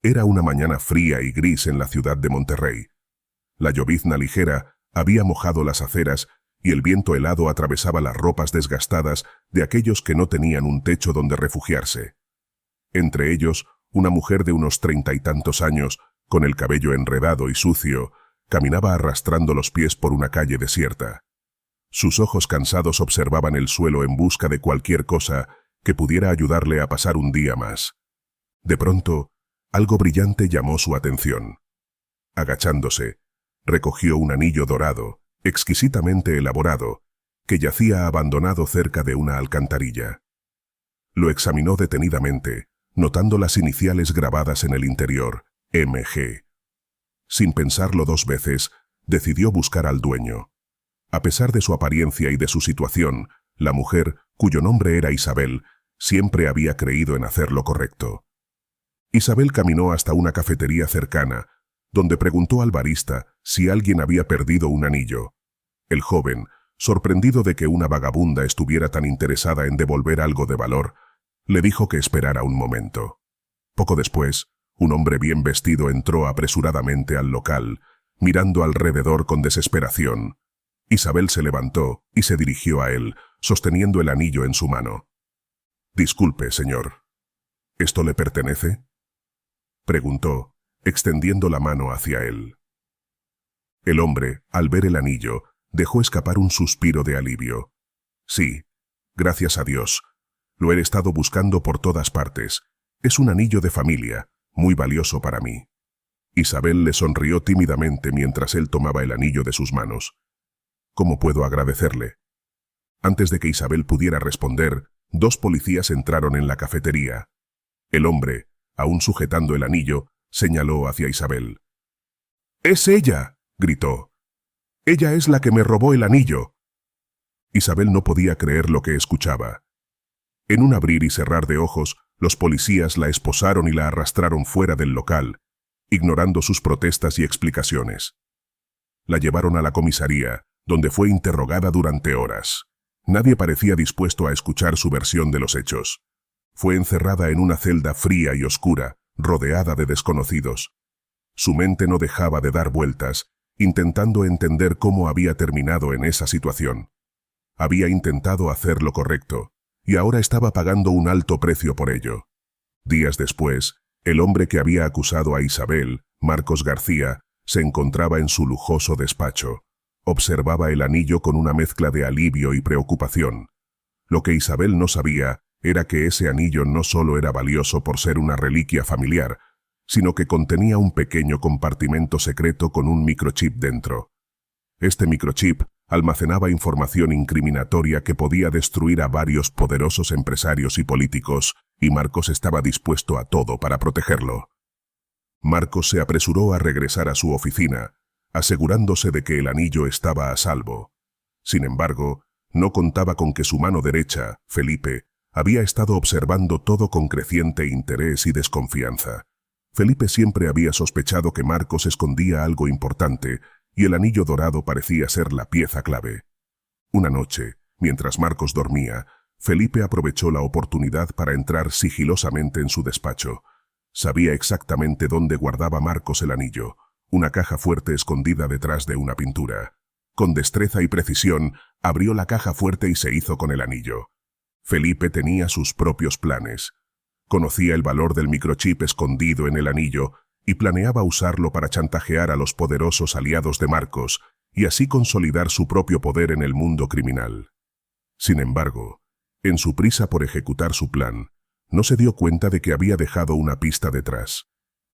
Era una mañana fría y gris en la ciudad de Monterrey. La llovizna ligera había mojado las aceras y el viento helado atravesaba las ropas desgastadas de aquellos que no tenían un techo donde refugiarse. Entre ellos, una mujer de unos 30 y tantos años, con el cabello enredado y sucio, caminaba arrastrando los pies por una calle desierta. Sus ojos cansados observaban el suelo en busca de cualquier cosa que pudiera ayudarle a pasar un día más. De pronto, algo brillante llamó su atención. Agachándose, recogió un anillo dorado, exquisitamente elaborado, que yacía abandonado cerca de una alcantarilla. Lo examinó detenidamente, notando las iniciales grabadas en el interior, MG. Sin pensarlo dos veces, decidió buscar al dueño. A pesar de su apariencia y de su situación, la mujer, cuyo nombre era Isabel, siempre había creído en hacer lo correcto. Isabel caminó hasta una cafetería cercana, donde preguntó al barista si alguien había perdido un anillo. El joven, sorprendido de que una vagabunda estuviera tan interesada en devolver algo de valor, le dijo que esperara un momento. Poco después, un hombre bien vestido entró apresuradamente al local, mirando alrededor con desesperación. Isabel se levantó y se dirigió a él, sosteniendo el anillo en su mano. «Disculpe, señor. ¿Esto le pertenece?», preguntó, extendiendo la mano hacia él. El hombre, al ver el anillo, dejó escapar un suspiro de alivio. «Sí, gracias a Dios. Lo he estado buscando por todas partes. Es un anillo de familia, muy valioso para mí». Isabel le sonrió tímidamente mientras él tomaba el anillo de sus manos. «¿Cómo puedo agradecerle?». Antes de que Isabel pudiera responder, dos policías entraron en la cafetería. El hombre, aún sujetando el anillo, señaló hacia Isabel. «¡Es ella!», gritó. «Ella es la que me robó el anillo». Isabel no podía creer lo que escuchaba. En un abrir y cerrar de ojos, los policías la esposaron y la arrastraron fuera del local, ignorando sus protestas y explicaciones. La llevaron a la comisaría, donde fue interrogada durante horas. Nadie parecía dispuesto a escuchar su versión de los hechos. Fue encerrada en una celda fría y oscura, rodeada de desconocidos. Su mente no dejaba de dar vueltas, intentando entender cómo había terminado en esa situación. Había intentado hacer lo correcto, y ahora estaba pagando un alto precio por ello. Días después, el hombre que había acusado a Isabel, Marcos García, se encontraba en su lujoso despacho. Observaba el anillo con una mezcla de alivio y preocupación. Lo que Isabel no sabía era que ese anillo no solo era valioso por ser una reliquia familiar, sino que contenía un pequeño compartimento secreto con un microchip dentro. Este microchip almacenaba información incriminatoria que podía destruir a varios poderosos empresarios y políticos, y Marcos estaba dispuesto a todo para protegerlo. Marcos se apresuró a regresar a su oficina, asegurándose de que el anillo estaba a salvo. Sin embargo, no contaba con que su mano derecha, Felipe, había estado observando todo con creciente interés y desconfianza. Felipe siempre había sospechado que Marcos escondía algo importante, y el anillo dorado parecía ser la pieza clave. Una noche, mientras Marcos dormía, Felipe aprovechó la oportunidad para entrar sigilosamente en su despacho. Sabía exactamente dónde guardaba Marcos el anillo, una caja fuerte escondida detrás de una pintura. Con destreza y precisión, abrió la caja fuerte y se hizo con el anillo. Felipe tenía sus propios planes. Conocía el valor del microchip escondido en el anillo y planeaba usarlo para chantajear a los poderosos aliados de Marcos y así consolidar su propio poder en el mundo criminal. Sin embargo, en su prisa por ejecutar su plan, no se dio cuenta de que había dejado una pista detrás.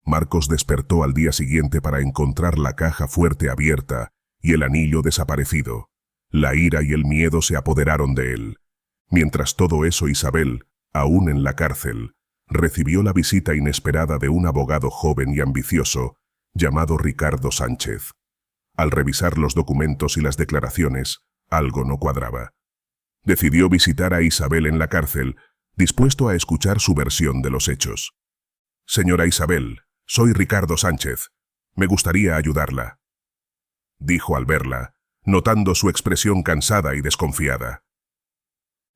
Marcos despertó al día siguiente para encontrar la caja fuerte abierta y el anillo desaparecido. La ira y el miedo se apoderaron de él. Mientras todo eso, Isabel, aún en la cárcel, recibió la visita inesperada de un abogado joven y ambicioso llamado Ricardo Sánchez. Al revisar los documentos y las declaraciones, algo no cuadraba. Decidió visitar a Isabel en la cárcel, dispuesto a escuchar su versión de los hechos. «Señora Isabel, soy Ricardo Sánchez. Me gustaría ayudarla», dijo al verla, notando su expresión cansada y desconfiada.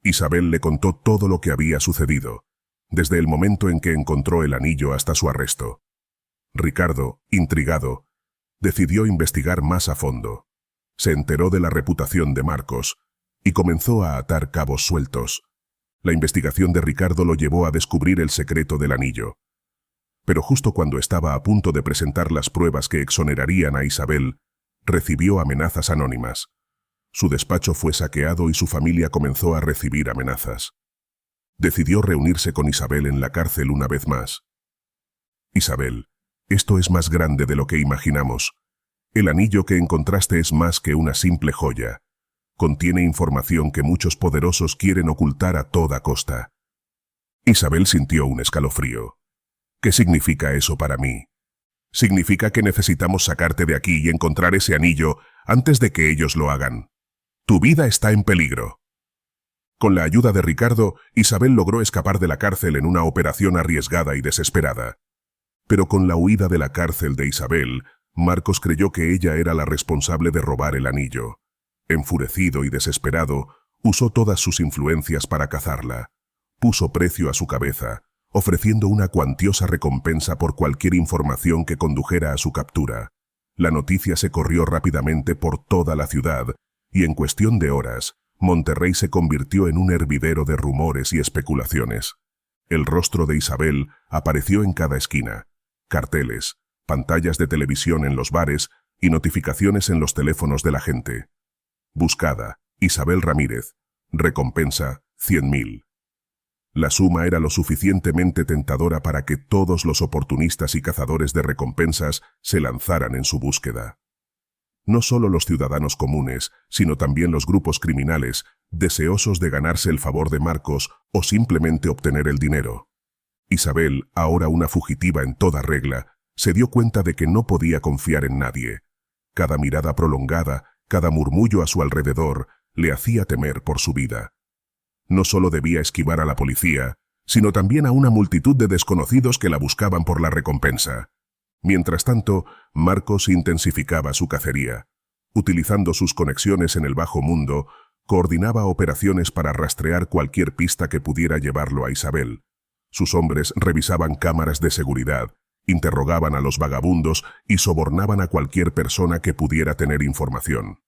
Isabel le contó todo lo que había sucedido, desde el momento en que encontró el anillo hasta su arresto. Ricardo, intrigado, decidió investigar más a fondo. Se enteró de la reputación de Marcos y comenzó a atar cabos sueltos. La investigación de Ricardo lo llevó a descubrir el secreto del anillo. Pero justo cuando estaba a punto de presentar las pruebas que exonerarían a Isabel, recibió amenazas anónimas. Su despacho fue saqueado y su familia comenzó a recibir amenazas. Decidió reunirse con Isabel en la cárcel una vez más. Isabel, esto es más grande de lo que imaginamos. El anillo que encontraste es más que una simple joya. Contiene información que muchos poderosos quieren ocultar a toda costa. Isabel sintió un escalofrío. ¿Qué significa eso para mí? Significa que necesitamos sacarte de aquí y encontrar ese anillo antes de que ellos lo hagan. Tu vida está en peligro. Con la ayuda de Ricardo, Isabel logró escapar de la cárcel en una operación arriesgada y desesperada. Pero con la huida de la cárcel de Isabel, Marcos creyó que ella era la responsable de robar el anillo. Enfurecido y desesperado, usó todas sus influencias para cazarla. Puso precio a su cabeza, ofreciendo una cuantiosa recompensa por cualquier información que condujera a su captura. La noticia se corrió rápidamente por toda la ciudad, y en cuestión de horas, Monterrey se convirtió en un hervidero de rumores y especulaciones. El rostro de Isabel apareció en cada esquina. Carteles, pantallas de televisión en los bares y notificaciones en los teléfonos de la gente. Buscada, Isabel Ramírez. Recompensa, 100.000. La suma era lo suficientemente tentadora para que todos los oportunistas y cazadores de recompensas se lanzaran en su búsqueda. No solo los ciudadanos comunes, sino también los grupos criminales, deseosos de ganarse el favor de Marcos o simplemente obtener el dinero. Isabel, ahora una fugitiva en toda regla, se dio cuenta de que no podía confiar en nadie. Cada mirada prolongada, cada murmullo a su alrededor, le hacía temer por su vida. No solo debía esquivar a la policía, sino también a una multitud de desconocidos que la buscaban por la recompensa. Mientras tanto, Marcos intensificaba su cacería. Utilizando sus conexiones en el bajo mundo, coordinaba operaciones para rastrear cualquier pista que pudiera llevarlo a Isabel. Sus hombres revisaban cámaras de seguridad, interrogaban a los vagabundos y sobornaban a cualquier persona que pudiera tener información.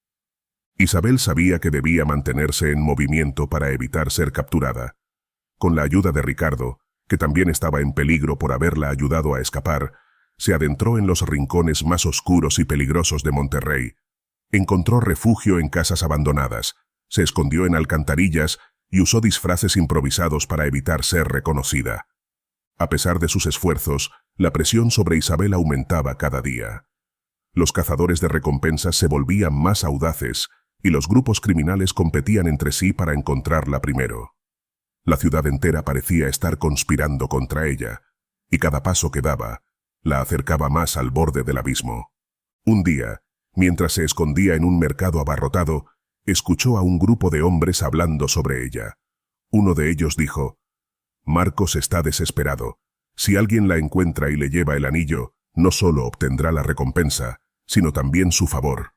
Isabel sabía que debía mantenerse en movimiento para evitar ser capturada. Con la ayuda de Ricardo, que también estaba en peligro por haberla ayudado a escapar, se adentró en los rincones más oscuros y peligrosos de Monterrey. Encontró refugio en casas abandonadas, se escondió en alcantarillas y usó disfraces improvisados para evitar ser reconocida. A pesar de sus esfuerzos, la presión sobre Isabel aumentaba cada día. Los cazadores de recompensas se volvían más audaces y los grupos criminales competían entre sí para encontrarla primero. La ciudad entera parecía estar conspirando contra ella, y cada paso que daba la acercaba más al borde del abismo. Un día, mientras se escondía en un mercado abarrotado, escuchó a un grupo de hombres hablando sobre ella. Uno de ellos dijo: «Marcos está desesperado. Si alguien la encuentra y le lleva el anillo, no solo obtendrá la recompensa, sino también su favor».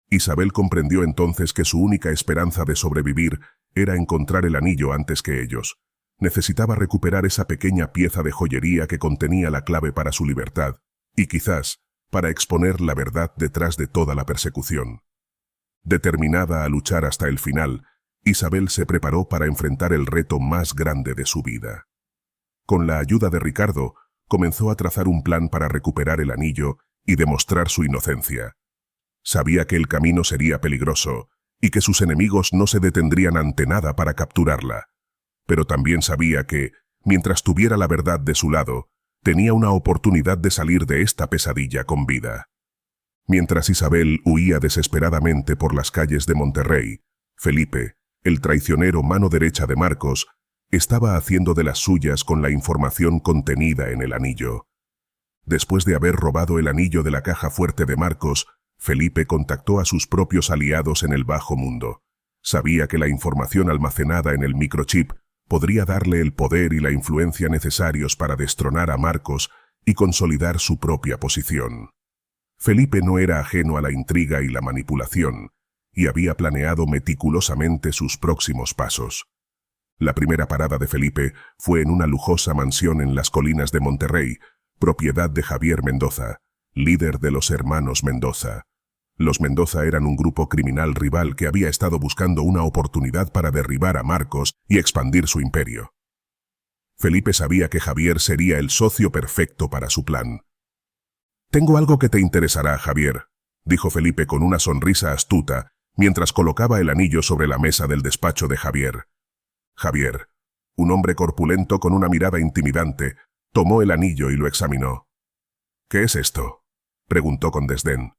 Isabel comprendió entonces que su única esperanza de sobrevivir era encontrar el anillo antes que ellos. Necesitaba recuperar esa pequeña pieza de joyería que contenía la clave para su libertad, y quizás para exponer la verdad detrás de toda la persecución. Determinada a luchar hasta el final, Isabel se preparó para enfrentar el reto más grande de su vida. Con la ayuda de Ricardo, comenzó a trazar un plan para recuperar el anillo y demostrar su inocencia. Sabía que el camino sería peligroso y que sus enemigos no se detendrían ante nada para capturarla. Pero también sabía que, mientras tuviera la verdad de su lado, tenía una oportunidad de salir de esta pesadilla con vida. Mientras Isabel huía desesperadamente por las calles de Monterrey, Felipe, el traicionero mano derecha de Marcos, estaba haciendo de las suyas con la información contenida en el anillo. Después de haber robado el anillo de la caja fuerte de Marcos, Felipe contactó a sus propios aliados en el bajo mundo. Sabía que la información almacenada en el microchip podría darle el poder y la influencia necesarios para destronar a Marcos y consolidar su propia posición. Felipe no era ajeno a la intriga y la manipulación, y había planeado meticulosamente sus próximos pasos. La primera parada de Felipe fue en una lujosa mansión en las colinas de Monterrey, propiedad de Javier Mendoza, líder de los hermanos Mendoza. Los Mendoza eran un grupo criminal rival que había estado buscando una oportunidad para derribar a Marcos y expandir su imperio. Felipe sabía que Javier sería el socio perfecto para su plan. «Tengo algo que te interesará, Javier», dijo Felipe con una sonrisa astuta mientras colocaba el anillo sobre la mesa del despacho de Javier. Javier, un hombre corpulento con una mirada intimidante, tomó el anillo y lo examinó. «¿Qué es esto?», preguntó con desdén.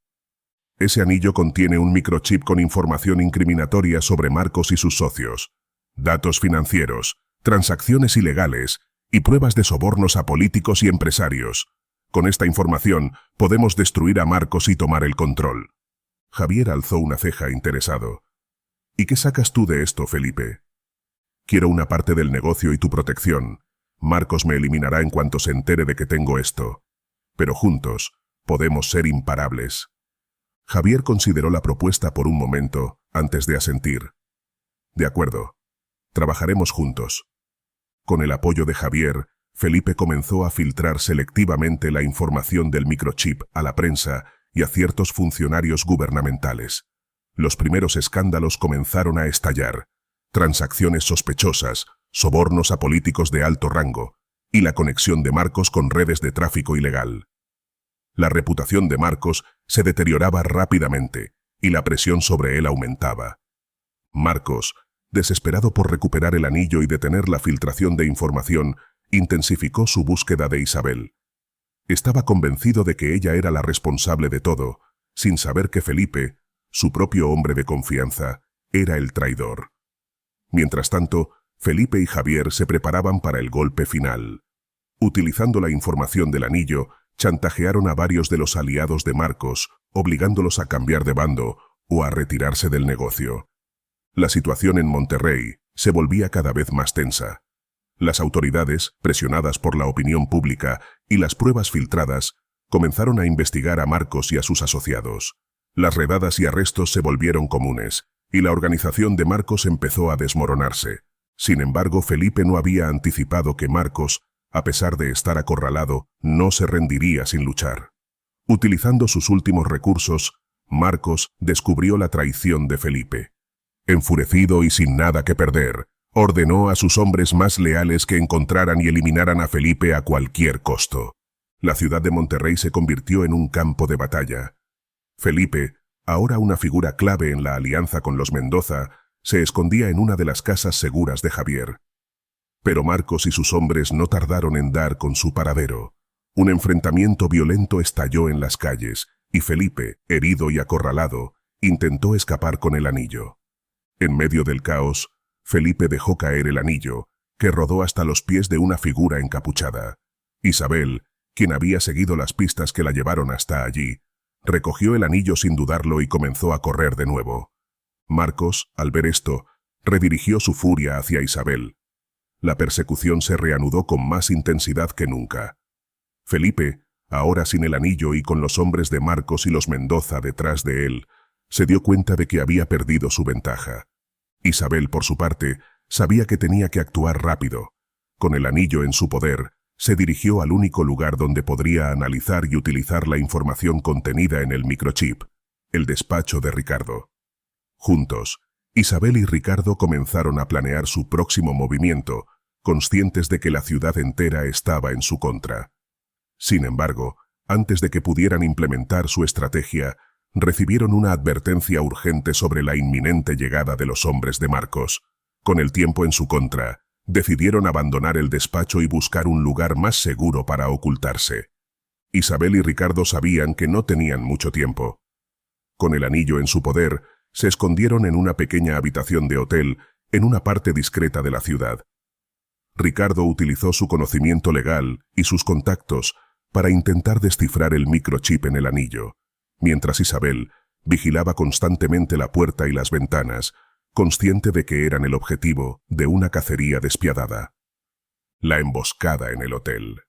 «Ese anillo contiene un microchip con información incriminatoria sobre Marcos y sus socios, datos financieros, transacciones ilegales y pruebas de sobornos a políticos y empresarios. Con esta información podemos destruir a Marcos y tomar el control». Javier alzó una ceja interesado. «¿Y qué sacas tú de esto, Felipe?». «Quiero una parte del negocio y tu protección. Marcos me eliminará en cuanto se entere de que tengo esto. Pero juntos podemos ser imparables». Javier consideró la propuesta por un momento antes de asentir. «De acuerdo. Trabajaremos juntos». Con el apoyo de Javier, Felipe comenzó a filtrar selectivamente la información del microchip a la prensa y a ciertos funcionarios gubernamentales. Los primeros escándalos comenzaron a estallar: transacciones sospechosas, sobornos a políticos de alto rango y la conexión de Marcos con redes de tráfico ilegal. La reputación de Marcos se deterioraba rápidamente y la presión sobre él aumentaba. Marcos, desesperado por recuperar el anillo y detener la filtración de información, intensificó su búsqueda de Isabel. Estaba convencido de que ella era la responsable de todo, sin saber que Felipe, su propio hombre de confianza, era el traidor. Mientras tanto, Felipe y Javier se preparaban para el golpe final. Utilizando la información del anillo, chantajearon a varios de los aliados de Marcos, obligándolos a cambiar de bando o a retirarse del negocio. La situación en Monterrey se volvía cada vez más tensa. Las autoridades, presionadas por la opinión pública y las pruebas filtradas, comenzaron a investigar a Marcos y a sus asociados. Las redadas y arrestos se volvieron comunes, y la organización de Marcos empezó a desmoronarse. Sin embargo, Felipe no había anticipado que Marcos, a pesar de estar acorralado, no se rendiría sin luchar. Utilizando sus últimos recursos, Marcos descubrió la traición de Felipe. Enfurecido y sin nada que perder, ordenó a sus hombres más leales que encontraran y eliminaran a Felipe a cualquier costo. La ciudad de Monterrey se convirtió en un campo de batalla. Felipe, ahora una figura clave en la alianza con los Mendoza, se escondía en una de las casas seguras de Javier. Pero Marcos y sus hombres no tardaron en dar con su paradero. Un enfrentamiento violento estalló en las calles, y Felipe, herido y acorralado, intentó escapar con el anillo. En medio del caos, Felipe dejó caer el anillo, que rodó hasta los pies de una figura encapuchada. Isabel, quien había seguido las pistas que la llevaron hasta allí, recogió el anillo sin dudarlo y comenzó a correr de nuevo. Marcos, al ver esto, redirigió su furia hacia Isabel. La persecución se reanudó con más intensidad que nunca. Felipe, ahora sin el anillo y con los hombres de Marcos y los Mendoza detrás de él, se dio cuenta de que había perdido su ventaja. Isabel, por su parte, sabía que tenía que actuar rápido. Con el anillo en su poder, se dirigió al único lugar donde podría analizar y utilizar la información contenida en el microchip, el despacho de Ricardo. Juntos, Isabel y Ricardo comenzaron a planear su próximo movimiento, conscientes de que la ciudad entera estaba en su contra. Sin embargo, antes de que pudieran implementar su estrategia, recibieron una advertencia urgente sobre la inminente llegada de los hombres de Marcos. Con el tiempo en su contra, decidieron abandonar el despacho y buscar un lugar más seguro para ocultarse. Isabel y Ricardo sabían que no tenían mucho tiempo. Con el anillo en su poder, se escondieron en una pequeña habitación de hotel en una parte discreta de la ciudad. Ricardo utilizó su conocimiento legal y sus contactos para intentar descifrar el microchip en el anillo, mientras Isabel vigilaba constantemente la puerta y las ventanas, consciente de que eran el objetivo de una cacería despiadada. La emboscada en el hotel.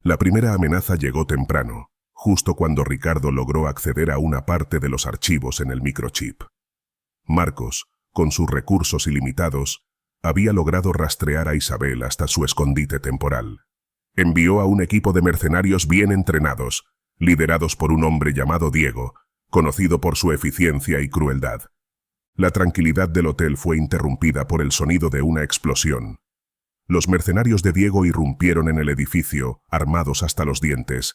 La primera amenaza llegó temprano, justo cuando Ricardo logró acceder a una parte de los archivos en el microchip. Marcos, con sus recursos ilimitados, había logrado rastrear a Isabel hasta su escondite temporal. Envió a un equipo de mercenarios bien entrenados, liderados por un hombre llamado Diego, conocido por su eficiencia y crueldad. La tranquilidad del hotel fue interrumpida por el sonido de una explosión. Los mercenarios de Diego irrumpieron en el edificio, armados hasta los dientes.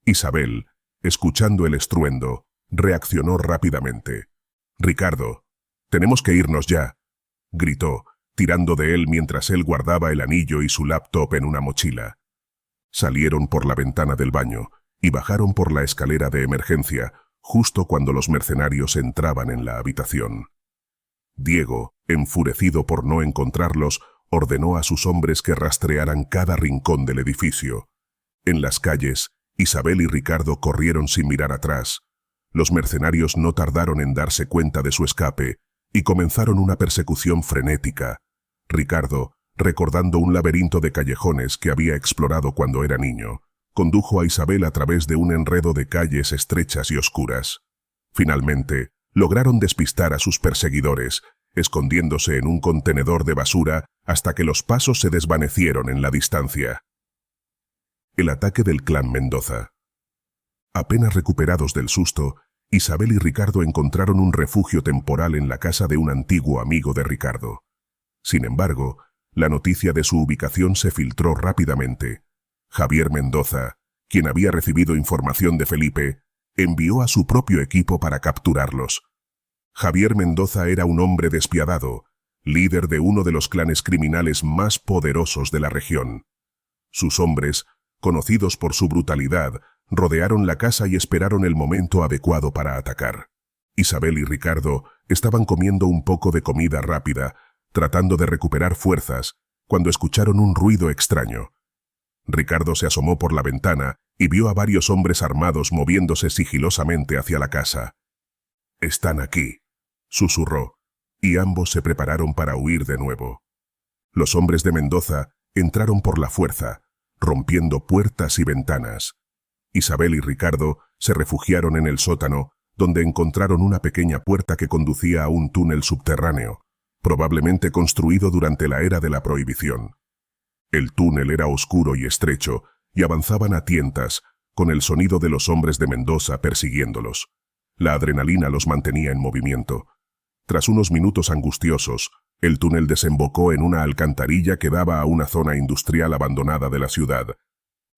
Isabel, escuchando el estruendo, reaccionó rápidamente. «Ricardo, tenemos que irnos ya», gritó, tirando de él mientras él guardaba el anillo y su laptop en una mochila. Salieron por la ventana del baño y bajaron por la escalera de emergencia, justo cuando los mercenarios entraban en la habitación. Diego, enfurecido por no encontrarlos, ordenó a sus hombres que rastrearan cada rincón del edificio. En las calles, Isabel y Ricardo corrieron sin mirar atrás. Los mercenarios no tardaron en darse cuenta de su escape y comenzaron una persecución frenética. Ricardo, recordando un laberinto de callejones que había explorado cuando era niño, condujo a Isabel a través de un enredo de calles estrechas y oscuras. Finalmente, lograron despistar a sus perseguidores, escondiéndose en un contenedor de basura hasta que los pasos se desvanecieron en la distancia. El ataque del clan Mendoza. Apenas recuperados del susto, Isabel y Ricardo encontraron un refugio temporal en la casa de un antiguo amigo de Ricardo. Sin embargo, la noticia de su ubicación se filtró rápidamente. Javier Mendoza, quien había recibido información de Felipe, envió a su propio equipo para capturarlos. Javier Mendoza era un hombre despiadado, líder de uno de los clanes criminales más poderosos de la región. Sus hombres, conocidos por su brutalidad, rodearon la casa y esperaron el momento adecuado para atacar. Isabel y Ricardo estaban comiendo un poco de comida rápida, tratando de recuperar fuerzas, cuando escucharon un ruido extraño. Ricardo se asomó por la ventana y vio a varios hombres armados moviéndose sigilosamente hacia la casa. «Están aquí», susurró, y ambos se prepararon para huir de nuevo. Los hombres de Mendoza entraron por la fuerza, rompiendo puertas y ventanas. Isabel y Ricardo se refugiaron en el sótano, donde encontraron una pequeña puerta que conducía a un túnel subterráneo, probablemente construido durante la era de la Prohibición. El túnel era oscuro y estrecho, y avanzaban a tientas, con el sonido de los hombres de Mendoza persiguiéndolos. La adrenalina los mantenía en movimiento. Tras unos minutos angustiosos, el túnel desembocó en una alcantarilla que daba a una zona industrial abandonada de la ciudad.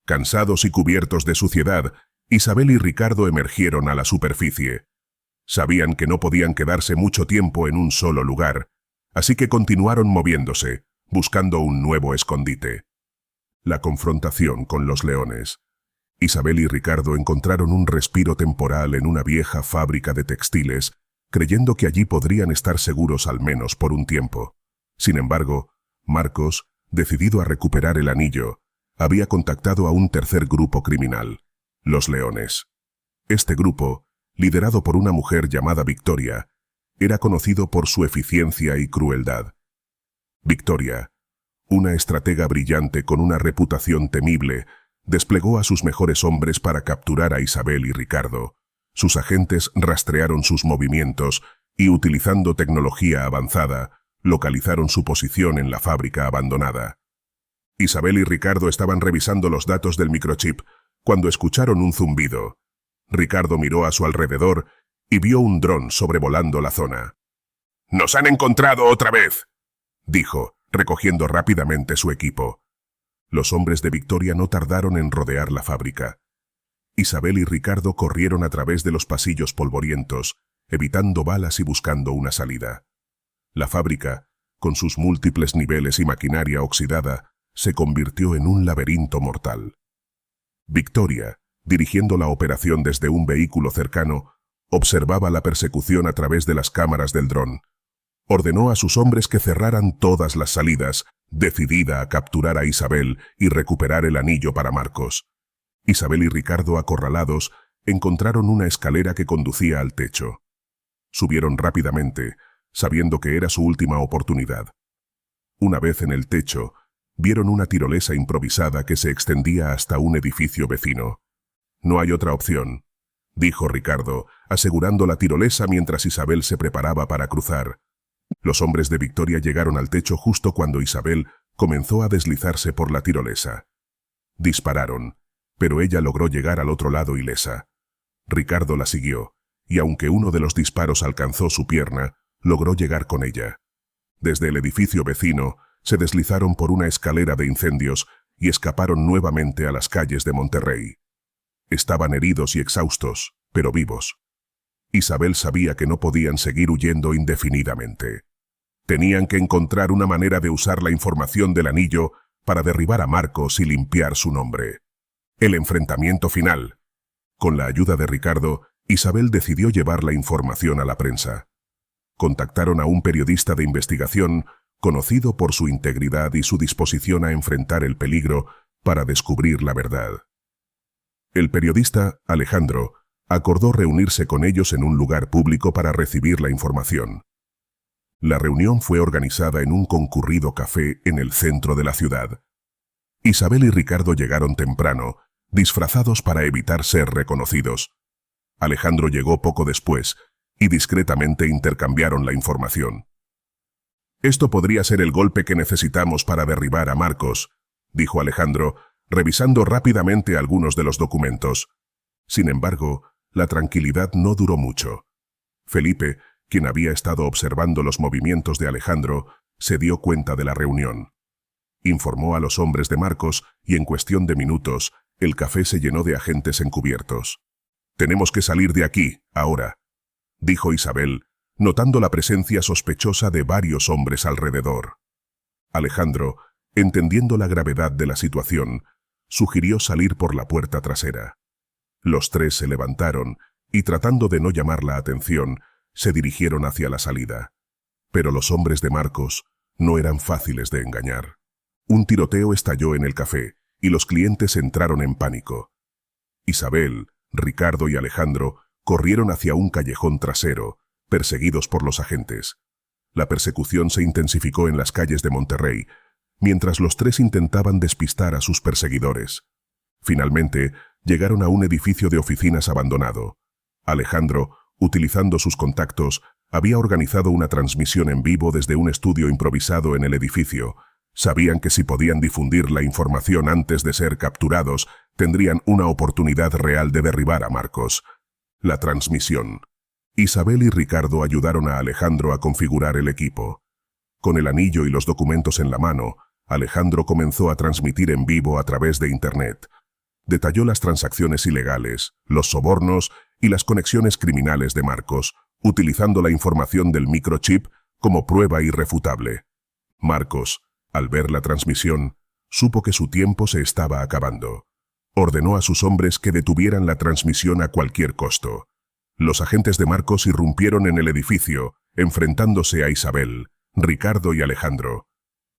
Cansados y cubiertos de suciedad, Isabel y Ricardo emergieron a la superficie. Sabían que no podían quedarse mucho tiempo en un solo lugar, así que continuaron moviéndose, buscando un nuevo escondite. La confrontación con los leones. Isabel y Ricardo encontraron un respiro temporal en una vieja fábrica de textiles, creyendo que allí podrían estar seguros al menos por un tiempo. Sin embargo, Marcos, decidido a recuperar el anillo, había contactado a un tercer grupo criminal, los Leones. Este grupo, liderado por una mujer llamada Victoria, era conocido por su eficiencia y crueldad. Victoria, una estratega brillante con una reputación temible, desplegó a sus mejores hombres para capturar a Isabel y Ricardo. Sus agentes rastrearon sus movimientos y, utilizando tecnología avanzada, localizaron su posición en la fábrica abandonada. Isabel y Ricardo estaban revisando los datos del microchip cuando escucharon un zumbido. Ricardo miró a su alrededor y vio un dron sobrevolando la zona. «¡Nos han encontrado otra vez!», dijo, recogiendo rápidamente su equipo. Los hombres de Victoria no tardaron en rodear la fábrica. Isabel y Ricardo corrieron a través de los pasillos polvorientos, evitando balas y buscando una salida. La fábrica, con sus múltiples niveles y maquinaria oxidada, se convirtió en un laberinto mortal. Victoria, dirigiendo la operación desde un vehículo cercano, observaba la persecución a través de las cámaras del dron. Ordenó a sus hombres que cerraran todas las salidas, decidida a capturar a Isabel y recuperar el anillo para Marcos. Isabel y Ricardo, acorralados, encontraron una escalera que conducía al techo. Subieron rápidamente, sabiendo que era su última oportunidad. Una vez en el techo, vieron una tirolesa improvisada que se extendía hasta un edificio vecino. «No hay otra opción», dijo Ricardo, asegurando la tirolesa mientras Isabel se preparaba para cruzar. Los hombres de Victoria llegaron al techo justo cuando Isabel comenzó a deslizarse por la tirolesa. Dispararon, pero ella logró llegar al otro lado ilesa. Ricardo la siguió, y aunque uno de los disparos alcanzó su pierna, logró llegar con ella. Desde el edificio vecino, se deslizaron por una escalera de incendios y escaparon nuevamente a las calles de Monterrey. Estaban heridos y exhaustos, pero vivos. Isabel sabía que no podían seguir huyendo indefinidamente. Tenían que encontrar una manera de usar la información del anillo para derribar a Marcos y limpiar su nombre. El enfrentamiento final. Con la ayuda de Ricardo, Isabel decidió llevar la información a la prensa. Contactaron a un periodista de investigación conocido por su integridad y su disposición a enfrentar el peligro para descubrir la verdad. El periodista, Alejandro, acordó reunirse con ellos en un lugar público para recibir la información. La reunión fue organizada en un concurrido café en el centro de la ciudad. Isabel y Ricardo llegaron temprano, disfrazados para evitar ser reconocidos. Alejandro llegó poco después y discretamente intercambiaron la información. «Esto podría ser el golpe que necesitamos para derribar a Marcos», dijo Alejandro, revisando rápidamente algunos de los documentos. Sin embargo, la tranquilidad no duró mucho. Felipe, quien había estado observando los movimientos de Alejandro, se dio cuenta de la reunión. Informó a los hombres de Marcos y en cuestión de minutos, el café se llenó de agentes encubiertos. «Tenemos que salir de aquí, ahora», dijo Isabel, notando la presencia sospechosa de varios hombres alrededor. Alejandro, entendiendo la gravedad de la situación, sugirió salir por la puerta trasera. Los tres se levantaron y, tratando de no llamar la atención, se dirigieron hacia la salida. Pero los hombres de Marcos no eran fáciles de engañar. Un tiroteo estalló en el café y los clientes entraron en pánico. Isabel, Ricardo y Alejandro corrieron hacia un callejón trasero, perseguidos por los agentes. La persecución se intensificó en las calles de Monterrey, mientras los tres intentaban despistar a sus perseguidores. Finalmente, llegaron a un edificio de oficinas abandonado. Alejandro, utilizando sus contactos, había organizado una transmisión en vivo desde un estudio improvisado en el edificio. Sabían que si podían difundir la información antes de ser capturados, tendrían una oportunidad real de derribar a Marcos. La transmisión. Isabel y Ricardo ayudaron a Alejandro a configurar el equipo. Con el anillo y los documentos en la mano, Alejandro comenzó a transmitir en vivo a través de Internet. Detalló las transacciones ilegales, los sobornos y las conexiones criminales de Marcos, utilizando la información del microchip como prueba irrefutable. Marcos, al ver la transmisión, supo que su tiempo se estaba acabando. Ordenó a sus hombres que detuvieran la transmisión a cualquier costo. Los agentes de Marcos irrumpieron en el edificio, enfrentándose a Isabel, Ricardo y Alejandro.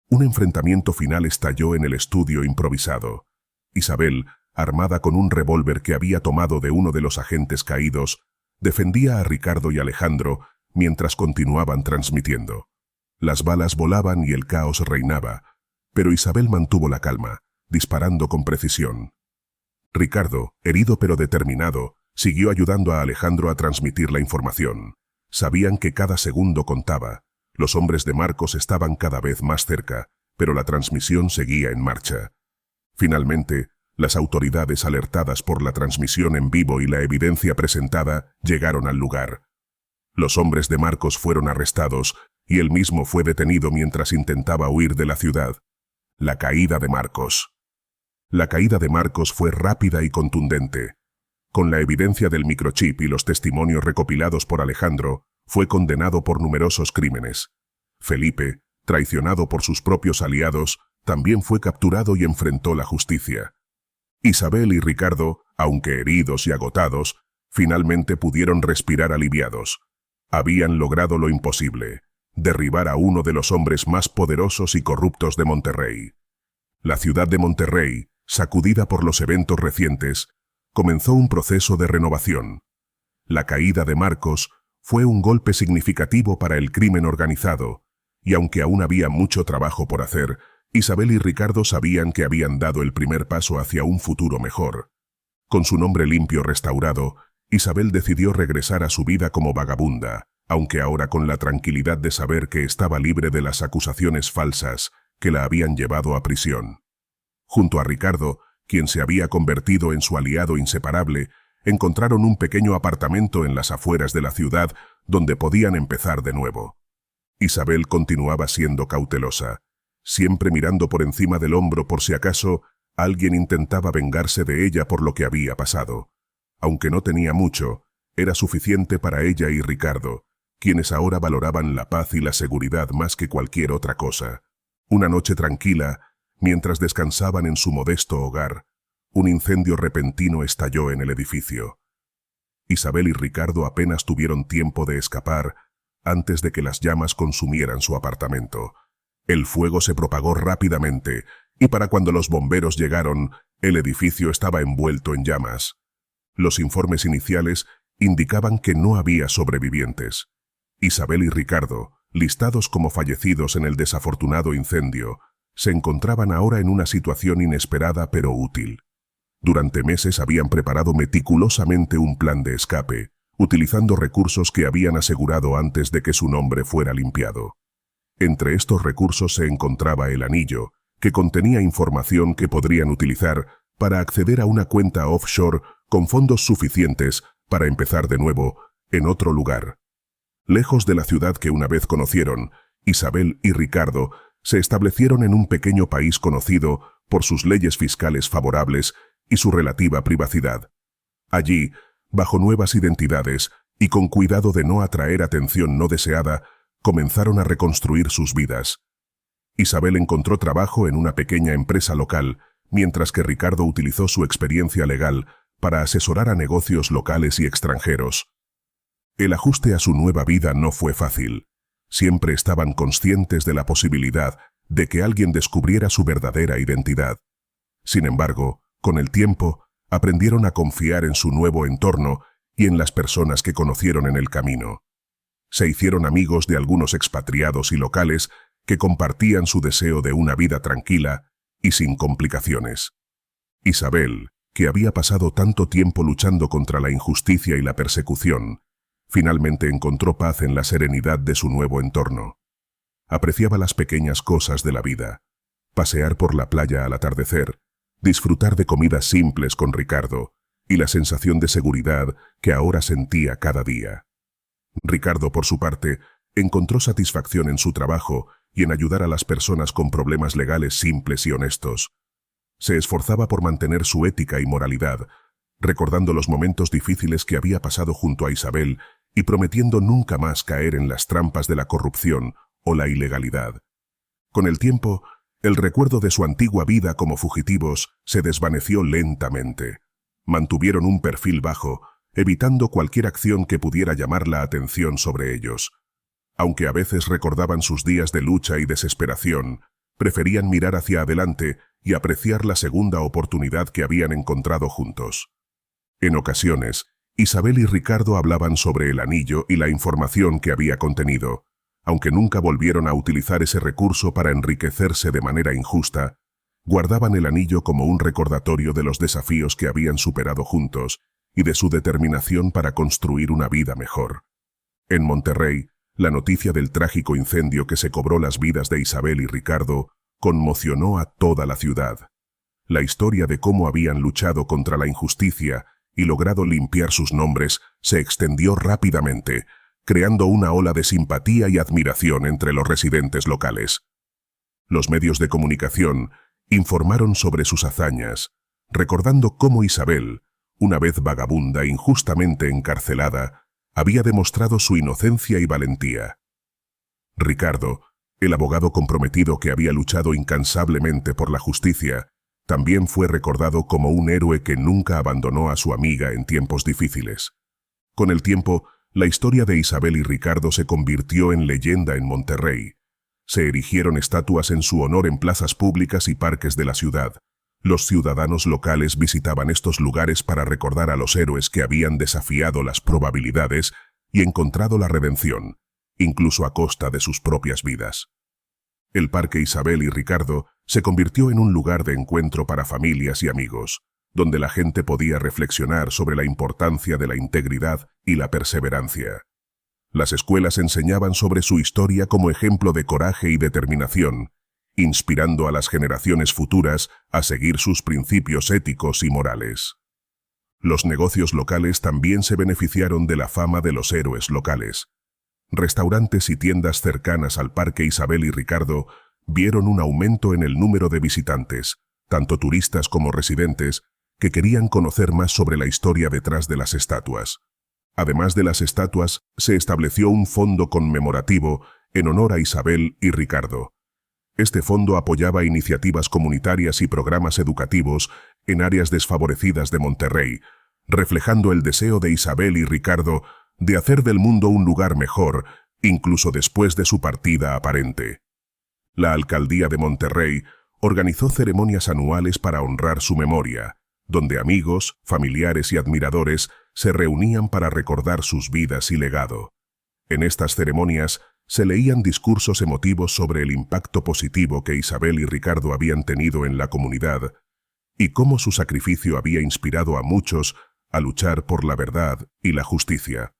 Un enfrentamiento final estalló en el estudio improvisado. Isabel, armada con un revólver que había tomado de uno de los agentes caídos, defendía a Ricardo y Alejandro mientras continuaban transmitiendo. Las balas volaban y el caos reinaba, pero Isabel mantuvo la calma, disparando con precisión. Ricardo, herido pero determinado, siguió ayudando a Alejandro a transmitir la información. Sabían que cada segundo contaba. Los hombres de Marcos estaban cada vez más cerca, pero la transmisión seguía en marcha. Finalmente, las autoridades, alertadas por la transmisión en vivo y la evidencia presentada, llegaron al lugar. Los hombres de Marcos fueron arrestados y él mismo fue detenido mientras intentaba huir de la ciudad. La caída de Marcos. La caída de Marcos fue rápida y contundente. Con la evidencia del microchip y los testimonios recopilados por Alejandro, fue condenado por numerosos crímenes. Felipe, traicionado por sus propios aliados, también fue capturado y enfrentó la justicia. Isabel y Ricardo, aunque heridos y agotados, finalmente pudieron respirar aliviados. Habían logrado lo imposible: derribar a uno de los hombres más poderosos y corruptos de Monterrey. La ciudad de Monterrey, sacudida por los eventos recientes, comenzó un proceso de renovación. La caída de Marcos fue un golpe significativo para el crimen organizado, y aunque aún había mucho trabajo por hacer, Isabel y Ricardo sabían que habían dado el primer paso hacia un futuro mejor. Con su nombre limpio restaurado, Isabel decidió regresar a su vida como vagabunda, aunque ahora con la tranquilidad de saber que estaba libre de las acusaciones falsas que la habían llevado a prisión. Junto a Ricardo, quien se había convertido en su aliado inseparable, encontraron un pequeño apartamento en las afueras de la ciudad donde podían empezar de nuevo. Isabel continuaba siendo cautelosa, siempre mirando por encima del hombro por si acaso alguien intentaba vengarse de ella por lo que había pasado. Aunque no tenía mucho, era suficiente para ella y Ricardo, quienes ahora valoraban la paz y la seguridad más que cualquier otra cosa. Una noche tranquila, mientras descansaban en su modesto hogar, un incendio repentino estalló en el edificio. Isabel y Ricardo apenas tuvieron tiempo de escapar antes de que las llamas consumieran su apartamento. El fuego se propagó rápidamente y para cuando los bomberos llegaron, el edificio estaba envuelto en llamas. Los informes iniciales indicaban que no había sobrevivientes. Isabel y Ricardo, listados como fallecidos en el desafortunado incendio, se encontraban ahora en una situación inesperada pero útil. Durante meses habían preparado meticulosamente un plan de escape, utilizando recursos que habían asegurado antes de que su nombre fuera limpiado. Entre estos recursos se encontraba el anillo, que contenía información que podrían utilizar para acceder a una cuenta offshore con fondos suficientes para empezar de nuevo en otro lugar. Lejos de la ciudad que una vez conocieron, Isabel y Ricardo se establecieron en un pequeño país conocido por sus leyes fiscales favorables y su relativa privacidad. Allí, bajo nuevas identidades y con cuidado de no atraer atención no deseada, comenzaron a reconstruir sus vidas. Isabel encontró trabajo en una pequeña empresa local, mientras que Ricardo utilizó su experiencia legal para asesorar a negocios locales y extranjeros. El ajuste a su nueva vida no fue fácil. Siempre estaban conscientes de la posibilidad de que alguien descubriera su verdadera identidad. Sin embargo, con el tiempo, aprendieron a confiar en su nuevo entorno y en las personas que conocieron en el camino. Se hicieron amigos de algunos expatriados y locales que compartían su deseo de una vida tranquila y sin complicaciones. Isabel, que había pasado tanto tiempo luchando contra la injusticia y la persecución, finalmente encontró paz en la serenidad de su nuevo entorno. Apreciaba las pequeñas cosas de la vida, pasear por la playa al atardecer, disfrutar de comidas simples con Ricardo y la sensación de seguridad que ahora sentía cada día. Ricardo, por su parte, encontró satisfacción en su trabajo y en ayudar a las personas con problemas legales simples y honestos. Se esforzaba por mantener su ética y moralidad, recordando los momentos difíciles que había pasado junto a Isabel y prometiendo nunca más caer en las trampas de la corrupción o la ilegalidad. Con el tiempo, el recuerdo de su antigua vida como fugitivos se desvaneció lentamente. Mantuvieron un perfil bajo, evitando cualquier acción que pudiera llamar la atención sobre ellos. Aunque a veces recordaban sus días de lucha y desesperación, preferían mirar hacia adelante y apreciar la segunda oportunidad que habían encontrado juntos. En ocasiones, Isabel y Ricardo hablaban sobre el anillo y la información que había contenido. Aunque nunca volvieron a utilizar ese recurso para enriquecerse de manera injusta, guardaban el anillo como un recordatorio de los desafíos que habían superado juntos y de su determinación para construir una vida mejor. En Monterrey, la noticia del trágico incendio que se cobró las vidas de Isabel y Ricardo conmocionó a toda la ciudad. La historia de cómo habían luchado contra la injusticia y logrado limpiar sus nombres se extendió rápidamente, creando una ola de simpatía y admiración entre los residentes locales. Los medios de comunicación informaron sobre sus hazañas, recordando cómo Isabel, una vez vagabunda e injustamente encarcelada, había demostrado su inocencia y valentía. Ricardo, el abogado comprometido que había luchado incansablemente por la justicia, también fue recordado como un héroe que nunca abandonó a su amiga en tiempos difíciles. Con el tiempo, la historia de Isabel y Ricardo se convirtió en leyenda en Monterrey. Se erigieron estatuas en su honor en plazas públicas y parques de la ciudad. Los ciudadanos locales visitaban estos lugares para recordar a los héroes que habían desafiado las probabilidades y encontrado la redención, incluso a costa de sus propias vidas. El Parque Isabel y Ricardo se convirtió en un lugar de encuentro para familias y amigos, donde la gente podía reflexionar sobre la importancia de la integridad y la perseverancia. Las escuelas enseñaban sobre su historia como ejemplo de coraje y determinación, inspirando a las generaciones futuras a seguir sus principios éticos y morales. Los negocios locales también se beneficiaron de la fama de los héroes locales. Restaurantes y tiendas cercanas al Parque Isabel y Ricardo vieron un aumento en el número de visitantes, tanto turistas como residentes, que querían conocer más sobre la historia detrás de las estatuas. Además de las estatuas, se estableció un fondo conmemorativo en honor a Isabel y Ricardo. Este fondo apoyaba iniciativas comunitarias y programas educativos en áreas desfavorecidas de Monterrey, reflejando el deseo de Isabel y Ricardo de hacer del mundo un lugar mejor, incluso después de su partida aparente. La alcaldía de Monterrey organizó ceremonias anuales para honrar su memoria, donde amigos, familiares y admiradores se reunían para recordar sus vidas y legado. En estas ceremonias se leían discursos emotivos sobre el impacto positivo que Isabel y Ricardo habían tenido en la comunidad y cómo su sacrificio había inspirado a muchos a luchar por la verdad y la justicia.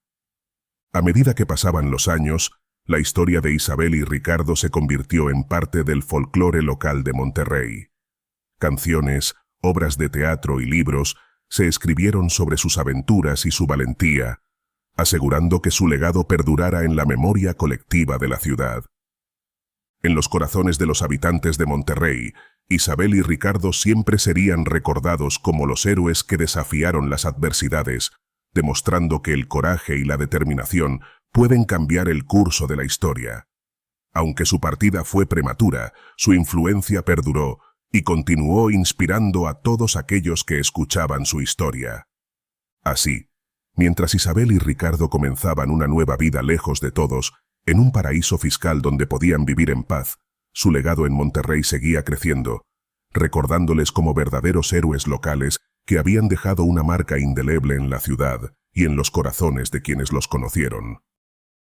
A medida que pasaban los años, la historia de Isabel y Ricardo se convirtió en parte del folclore local de Monterrey. Canciones, obras de teatro y libros se escribieron sobre sus aventuras y su valentía, asegurando que su legado perdurara en la memoria colectiva de la ciudad. En los corazones de los habitantes de Monterrey, Isabel y Ricardo siempre serían recordados como los héroes que desafiaron las adversidades, demostrando que el coraje y la determinación pueden cambiar el curso de la historia. Aunque su partida fue prematura, su influencia perduró y continuó inspirando a todos aquellos que escuchaban su historia. Así, mientras Isabel y Ricardo comenzaban una nueva vida lejos de todos, en un paraíso fiscal donde podían vivir en paz, su legado en Monterrey seguía creciendo, recordándoles como verdaderos héroes locales que habían dejado una marca indeleble en la ciudad y en los corazones de quienes los conocieron.